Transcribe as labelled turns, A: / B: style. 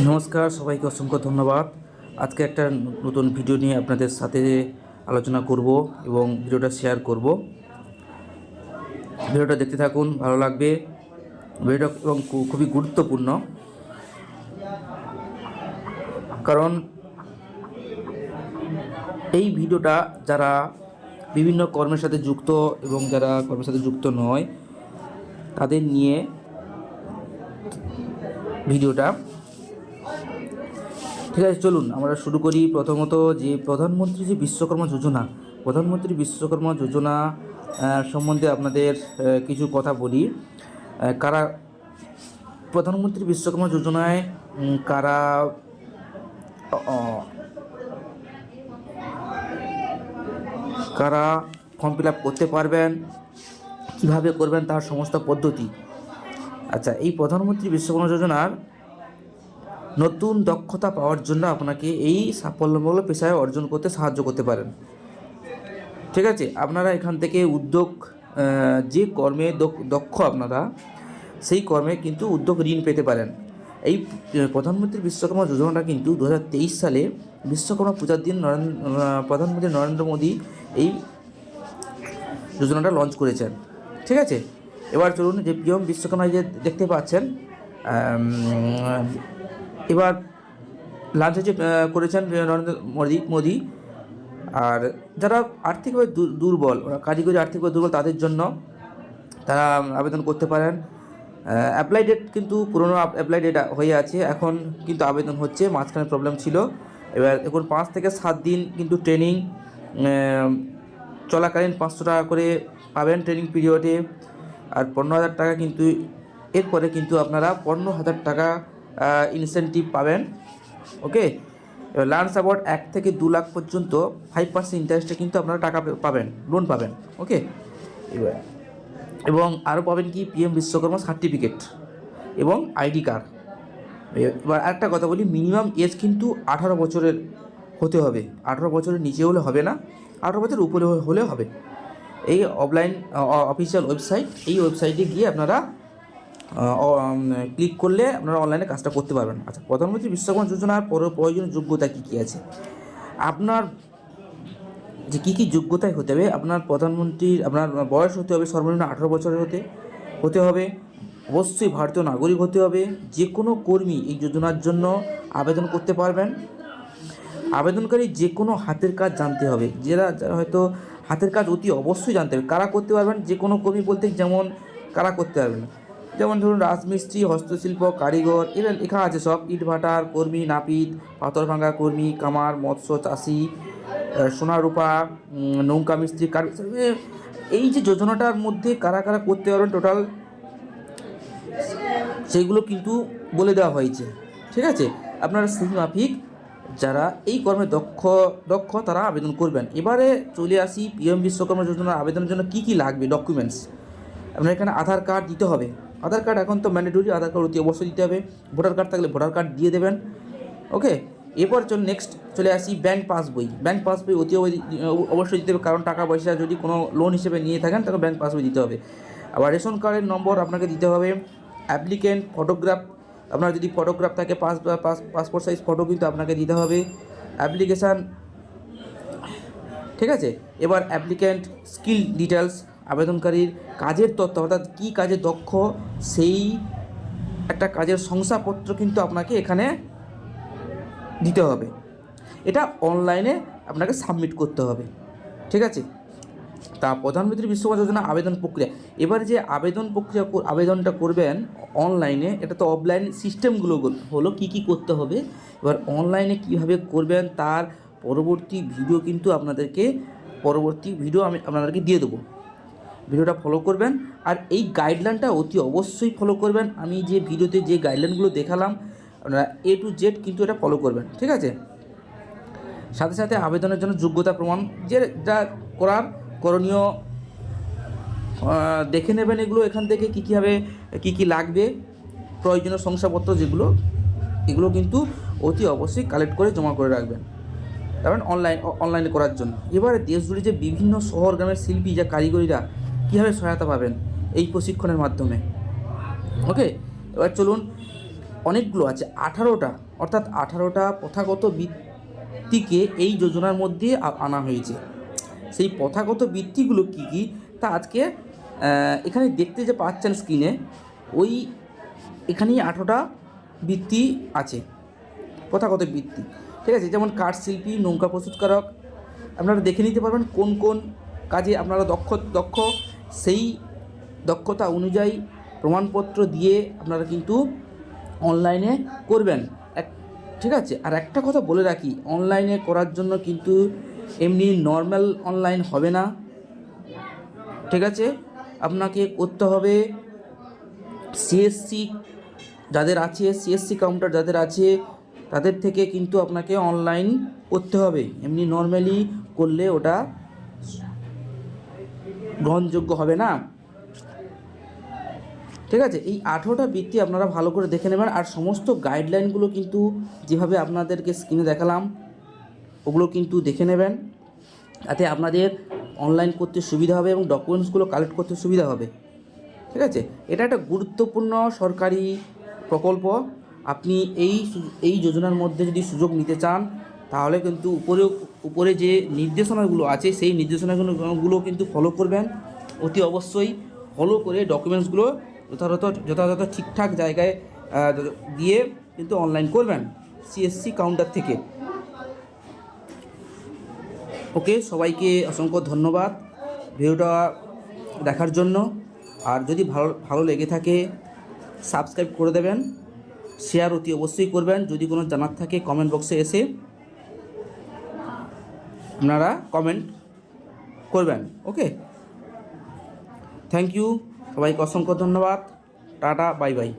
A: নমস্কার, সবাইকে অসংখ্য ধন্যবাদ। আজকে একটা নতুন ভিডিও নিয়ে আপনাদের সাথে আলোচনা করব এবং ভিডিওটা শেয়ার করব। ভিডিওটা দেখতে থাকুন, ভালো লাগবে ভিডিওটা এবং খুবই গুরুত্বপূর্ণ, কারণ এই ভিডিওটা যারা বিভিন্ন কর্মের সাথে যুক্ত এবং যারা কর্মের সাথে যুক্ত নয় তাদের নিয়ে ভিডিওটা। ঠিক আছে, চলুন আমরা শুরু করি। প্রথমত যে প্রধানমন্ত্রী যে বিশ্বকর্মা যোজনা সম্বন্ধে আপনাদের কিছু কথা বলি। কারা প্রধানমন্ত্রী বিশ্বকর্মা যোজনায় কারা ফর্ম ফিল আপ করতে পারবেন, কীভাবে করবেন তার সমস্ত পদ্ধতি। আচ্ছা, এই প্রধানমন্ত্রী বিশ্বকর্মা যোজনার নতুন দক্ষতা পাওয়ার জন্য আপনাকে এই সাফল্যমূলক পেশায় অর্জন করতে সাহায্য করতে পারেন। ঠিক আছে, আপনারা এখান থেকে উদ্যোগ যে কর্মে দক্ষ আপনারা সেই কর্মে কিন্তু উদ্যোগ ঋণ পেতে পারেন। এই প্রধানমন্ত্রী বিশ্বকর্মা যোজনাটা কিন্তু 2023 সালে বিশ্বকর্মা পূজার দিন প্রধানমন্ত্রী নরেন্দ্র মোদী এই যোজনাটা লঞ্চ করেছেন। ঠিক আছে, এবার চলুন যে পিএম বিশ্বকর্মা যে দেখতে পাচ্ছেন এবার লঞ্চ যে করেছেন নরেন্দ্র মোদী। আর যারা আর্থিকভাবে দুর্বল, কারিগরি আর্থিকভাবে দুর্বল, তাদের জন্য তারা আবেদন করতে পারেন। অ্যাপ্লাই ডেট কিন্তু পুরনো অ্যাপ্লাই ডেট হয়ে আছে, এখন কিন্তু আবেদন হচ্ছে, মাঝখানে প্রবলেম ছিল। এবার এখন 5 থেকে 7 দিন কিন্তু ট্রেনিং চলাকালীন 500 টাকা করে পাবেন ট্রেনিং পিরিয়ডে, আর 15,000 টাকা কিন্তু এরপরে কিন্তু আপনারা 15,000 টাকা ইনসেন্টিভ পাবেন। ওকে, এবার লার্ন অ্যাবাউট 1 থেকে 2 লাখ পর্যন্ত 5% ইন্টারেস্টে কিন্তু আপনারা টাকা পাবেন, লোন পাবেন। ওকে, এবার এবং আরও পাবেন কি পিএম বিশ্বকর্মা সার্টিফিকেট এবং আইডি কার্ড। এবার একটা কথা বলি, মিনিমাম এজ কিন্তু 18 বছরের হতে হবে, 18 বছরের নিচে হলে হবে না, 18 বছর উপরে হলে হবে। এই অফলাইন অফিসিয়াল ওয়েবসাইট, এই ওয়েবসাইটে গিয়ে আপনারা ক্লিক করলে আপনারা অনলাইনে কাজটা করতে পারবেন। আচ্ছা, প্রধানমন্ত্রী বিশ্বকর্মা যোজনার প্রয়োজনীয় যোগ্যতা কী কী আছে, আপনার যে কী কী যোগ্যতায় হতে হবে, আপনার বয়স হতে হবে সর্বনিম্ন 18 বছরের হতে হবে, অবশ্যই ভারতীয় নাগরিক হতে হবে, যে কোনো কর্মী এই যোজনার জন্য আবেদন করতে পারবেন। আবেদনকারী যে কোনো হাতের কাজ জানতে হবে, যারা হয়তো হাতের কাজ অতি অবশ্যই জানতে হবে। কারা করতে পারবেন, যে কোনো কর্মী বলতে যেমন কারা করতে পারবেন, যেমন ধরুন রাজমিস্ত্রি, হস্তশিল্প কারিগর, ইভেন এখানে আছে সব, ইট ভাটার কর্মী, নাপিত, পাথর ভাঙা কর্মী, কামার, মৎস্য চাষি, সোনা রূপা, নৌকা মিস্ত্রি, এই যে যোজনাটার মধ্যে কারা কারা করতে পারবেন টোটাল সেইগুলো কিন্তু বলে দেওয়া হয়েছে। ঠিক আছে, আপনারা সেই মাফিক যারা এই কর্মে দক্ষ তারা আবেদন করবেন। এবারে চলে আসি পিএম বিশ্বকর্মা যোজনার আবেদনের জন্য কি কি লাগবে ডকুমেন্টস। আপনার এখানে আধার কার্ড দিতে হবে, আধার কার্ড এখন তো ম্যান্ডেটরি, আধার কার্ড অতি অবশ্যই দিতে হবে। ভোটার কার্ড থাকলে ভোটার কার্ড দিয়ে দেবেন। ওকে, এরপর নেক্সট চলে আসি ব্যাঙ্ক পাসবই অতি অবশ্যই দিতে হবে, কারণ টাকা পয়সা যদি কোনো লোন হিসেবে নিয়ে থাকেন তাহলে ব্যাঙ্ক পাসবই দিতে হবে। আবার রেশন কার্ডের নম্বর আপনাকে দিতে হবে। অ্যাপ্লিকেন্ট ফটোগ্রাফ, আপনার যদি ফটোগ্রাফ থাকে পাসপোর্ট সাইজ ফটো কিন্তু আপনাকে দিতে হবে। অ্যাপ্লিকেশান, ঠিক আছে। এবার অ্যাপ্লিক্যান্ট স্কিল ডিটেলস, আবেদনকারীর কাজের তথ্য, অর্থাৎ কী কাজে দক্ষ সেই একটা কাজের শংসাপত্র কিন্তু আপনাকে এখানে দিতে হবে। এটা অনলাইনে আপনাকে সাবমিট করতে হবে। ঠিক আছে, তা প্রধানমন্ত্রী বিশ্বকর্মা যোজনা আবেদন প্রক্রিয়া। এবার যে আবেদনটা করবেন অনলাইনে, এটা তো অফলাইন সিস্টেমগুলো হলো কী কী করতে হবে। এবার অনলাইনে কীভাবে করবেন তার পরবর্তী ভিডিও কিন্তু আমি আপনাদেরকে দিয়ে দেবো। ভিডিওটা ফলো করবেন, আর এই গাইডলাইনটা অতি অবশ্যই ফলো করবেন। আমি যে ভিডিওতে যে গাইডলাইনগুলো দেখালাম আপনারা A to Z কিন্তু এটা ফলো করবেন। ঠিক আছে, সাথে সাথে আবেদনের জন্য যোগ্যতা প্রমাণ যা করণীয় দেখে নেবেন। এগুলো এখান থেকে কী কী লাগবে, প্রয়োজনীয় শংসাপত্র এগুলো কিন্তু অতি অবশ্যই কালেক্ট করে জমা করে রাখবেন, কারণ অনলাইনে করার জন্য। এবারে দেশজুড়ে যে বিভিন্ন শহর গ্রামের শিল্পী যা কারিগরিরা কীভাবে সহায়তা পাবেন এই প্রশিক্ষণের মাধ্যমে। ওকে, এবার চলুন অনেকগুলো আছে, 18টা, অর্থাৎ 18টা প্রথাগত বৃত্তিকে এই যোজনার মধ্যে আনা হয়েছে। সেই প্রথাগত বৃত্তিগুলো কী কী তা আজকে এখানে দেখতে যে পাচ্ছেন স্ক্রিনে, ওই এখানেই 18টা বৃত্তি আছে, প্রথাগত বৃত্তি, ঠিক আছে। যেমন কাঠ শিল্পী, নৌকা প্রস্তুতকারক, আপনারা দেখে নিতে পারবেন কোন কোন কাজে আপনারা দক্ষ, সেই দক্ষতা অনুযায়ী প্রমাণপত্র দিয়ে আপনারা কিন্তু অনলাইনে করবেন, ঠিক আছে। আর একটা কথা বলে রাখি, অনলাইনে করার জন্য কিন্তু এমনি নর্মাল অনলাইন হবে না, ঠিক আছে। আপনাকে করতে হবে সিএসসি যাদের আছে, সিএসসি কাউন্টার যাদের আছে তাদের থেকে কিন্তু আপনাকে অনলাইন করতে হবে, এমনি নর্মালি করলে ওটা গ্রহণযোগ্য হবে না, ঠিক আছে। এই 18টা বৃত্তি আপনারা ভালো করে দেখে নেবেন। আর সমস্ত গাইডলাইনগুলো কিন্তু যেভাবে আপনাদেরকে স্ক্রিনে দেখালাম ওগুলো কিন্তু দেখে নেবেন, তাতে আপনাদের অনলাইন করতে সুবিধা হবে এবং ডকুমেন্টসগুলো কালেক্ট করতে সুবিধা হবে, ঠিক আছে। এটা একটা গুরুত্বপূর্ণ সরকারি প্রকল্প। আপনি এই যোজনার মধ্যে যদি সুযোগ নিতে চান তাহলে কিন্তু উপরে যে নির্দেশনাগুলো আছে সেই নির্দেশনাগুলো কিন্তু ফলো করবেন, অতি অবশ্যই ফলো করে ডকুমেন্টসগুলো যথাযথ ঠিকঠাক জায়গায় দিয়ে কিন্তু অনলাইন করবেন সিএসসি কাউন্টার থেকে। ওকে, সবাইকে অসংখ্য ধন্যবাদ ভিডিওটা দেখার জন্য। আর যদি ভালো লেগে থাকে সাবস্ক্রাইব করে দেবেন, শেয়ার অতি অবশ্যই করবেন। যদি কোনো জানার থাকে কমেন্ট বক্সে এসে আপনারা কমেন্ট করবেন। ওকে, থ্যাংক ইউ, সবাইকে অসংখ্য ধন্যবাদ, টাটা, বাই বাই।